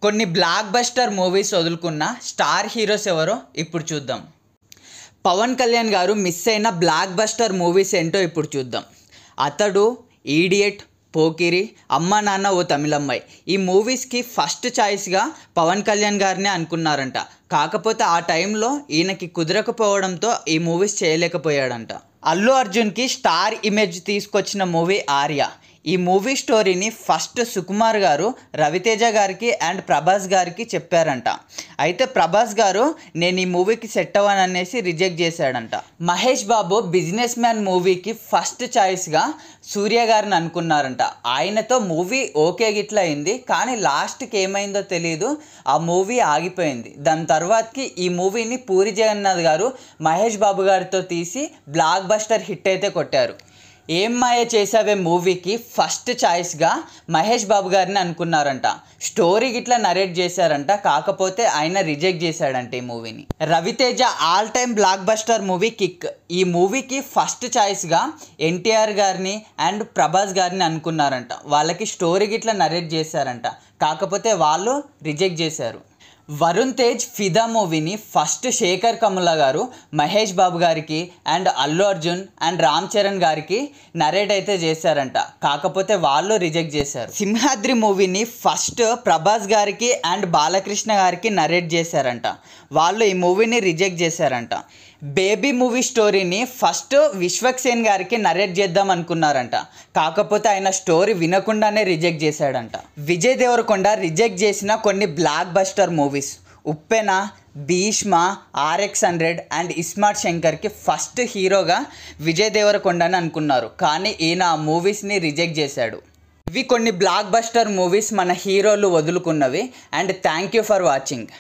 కొన్ని blockbuster movies వదులుకున్న star heroes ఎవరో ఇప్పుడు చూద్దాం. పవన్ కళ్యాణ్ గారు మిస్ అయిన బ్లాక్ బస్టర్ మూవీస్ ఏంటో ఇప్పుడు చూద్దాం. అతడు, ఈడియట్, పోకిరి, అమ్మ నాన్న ఓ తమిళమ్మాయి ఈ మూవీస్కి ఫస్ట్ చాయిస్గా పవన్ కళ్యాణ్ గారినే అనుకున్నారంట. కాకపోతే ఆ టైంలో ఈయనకి కుదరకపోవడంతో ఈ మూవీస్ చేయలేకపోయాడంట. అల్లు అర్జున్కి స్టార్ ఇమేజ్ తీసుకొచ్చిన మూవీ ఆర్య. ఈ మూవీ స్టోరీని ఫస్ట్ సుకుమార్ గారు రవితేజ గారికి అండ్ ప్రభాస్ గారికి చెప్పారంట. అయితే ప్రభాస్ గారు నేను ఈ మూవీకి సెట్ అవ్వను అనేసి రిజెక్ట్ చేశాడంట. మహేష్ బాబు బిజినెస్ మ్యాన్ మూవీకి ఫస్ట్ చాయిస్గా సూర్య గారిని అనుకున్నారంట. ఆయనతో మూవీ ఓకే గిట్లా అయింది, కానీ లాస్ట్కి ఏమైందో తెలియదు, ఆ మూవీ ఆగిపోయింది. దాని తర్వాతకి ఈ మూవీని పూరి జగన్నాథ్ గారు మహేష్ బాబు గారితో తీసి బ్లాక్ బస్టర్ హిట్ అయితే కొట్టారు. ఏం మాయ చేసావే మూవీకి ఫస్ట్ చాయిస్గా మహేష్ బాబు గారిని అనుకున్నారంట. స్టోరీ గిట్లా నరేట్ చేశారంట, కాకపోతే ఆయన రిజెక్ట్ చేశాడంట ఈ మూవీని. Ravi Teja all time blockbuster movie kick. ఈ మూవీకి ఫస్ట్ చాయిస్గా ఎన్టీఆర్ గారిని అండ్ ప్రభాస్ గారిని అనుకున్నారంట. వాళ్ళకి స్టోరీ గిట్లా నరేట్ చేశారంట, కాకపోతే వాళ్ళు రిజెక్ట్ చేశారు. వరుణ్ తేజ్ ఫిదా మూవీని ఫస్ట్ శేఖర్ కమ్ముల గారు మహేష్ బాబు గారికి అండ్ అల్లు అర్జున్ అండ్ రామ్ చరణ్ గారికి నరేట్ అయితే చేశారంట, కాకపోతే వాళ్ళు రిజెక్ట్ చేశారు. సింహాద్రి మూవీని ఫస్ట్ ప్రభాస్ గారికి అండ్ బాలకృష్ణ గారికి నరేట్ చేశారంట, వాళ్ళు ఈ మూవీని రిజెక్ట్ చేశారంట. బేబీ మూవీ స్టోరీని ఫస్ట్ విశ్వక్సేన్ గారికి నరేట్ చేద్దాం అనుకున్నారంట, కాకపోతే ఆయన స్టోరీ వినకుండానే రిజెక్ట్ చేశాడంట. విజయ్ దేవరకొండ రిజెక్ట్ చేసిన కొన్ని blockbuster movies Uppena, Bheeshma, RX100 and iSmart శంకర్కి ఫస్ట్ హీరోగా విజయ్ దేవరకొండని అనుకున్నారు, కానీ ఈయన ఆ మూవీస్ని రిజెక్ట్ చేశాడు. ఇవి కొన్ని బ్లాక్ బస్టర్ మూవీస్ మన హీరోలు వదులుకున్నవి. And thank you for watching.